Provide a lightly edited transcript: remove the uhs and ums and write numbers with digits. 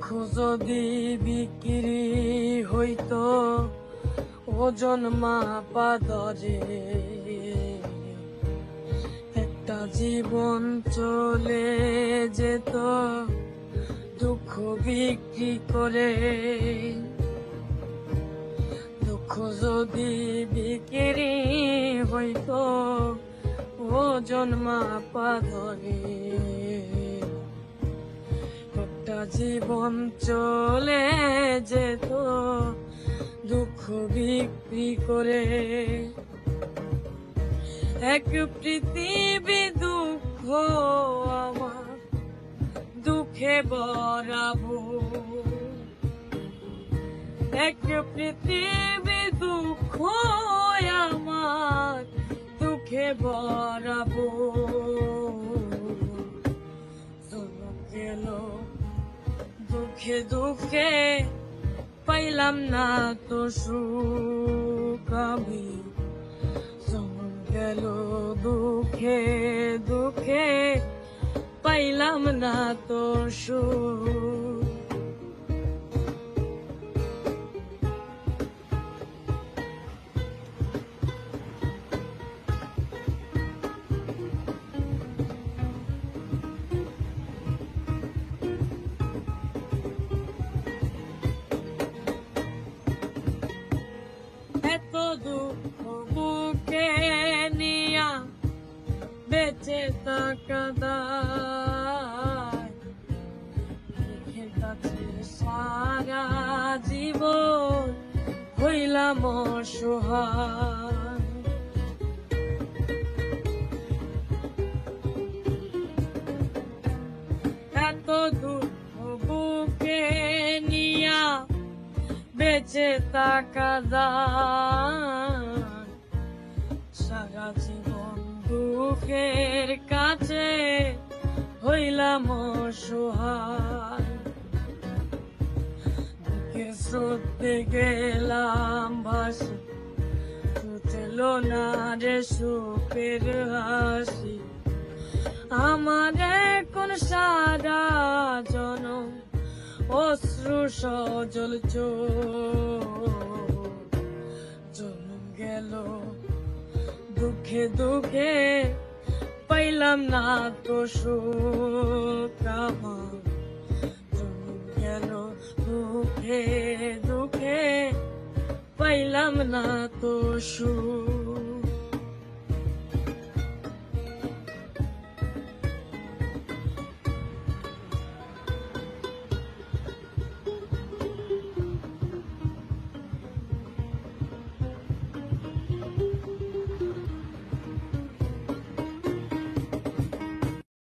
যদি বিক্রি হইতো ওজন মাপা দরে, একটা জীবন চলে যেত দুঃখ বিক্রি করে। দুঃখ যদি বিক্রি হইতো ওজন মাপা ধরে, একটা জীবন চলে যেত দুঃখ বিক্রি করে। এক পৃথিবী দুঃখ আমার দুঃখে ভরাবো, এক পৃথিবী দুঃখ আমার দুঃখে ভরাবো। চলো গেল দুঃখে দুঃখে পাইলাম না তো সুখ আমি, চলো গেল দুঃখে দুঃখে পাইলাম না তো সুখ। এত দুঃখ বুকে নিয়া বেঁচে থাকা দায়, দুঃখের কাছে সারা জীবন হইলাম অসহায়। এত দুঃখ বুকে নিয়া বেঁচে থাকা যায়, সারা জীবন দুঃখের কাছে হইলাম অসহায়। দুঃখের স্রোতে গেলাম ভাসি, ছুটেল না রে সুখের হাসি। আমার এখন সারা জনম অশ্রু সজল জন্ম গেল দুঃখে দুঃখে পাইলাম না তো সুখ আমার, জন্ম গেল দুঃখে দুঃখে পাইলাম না তো সুখ।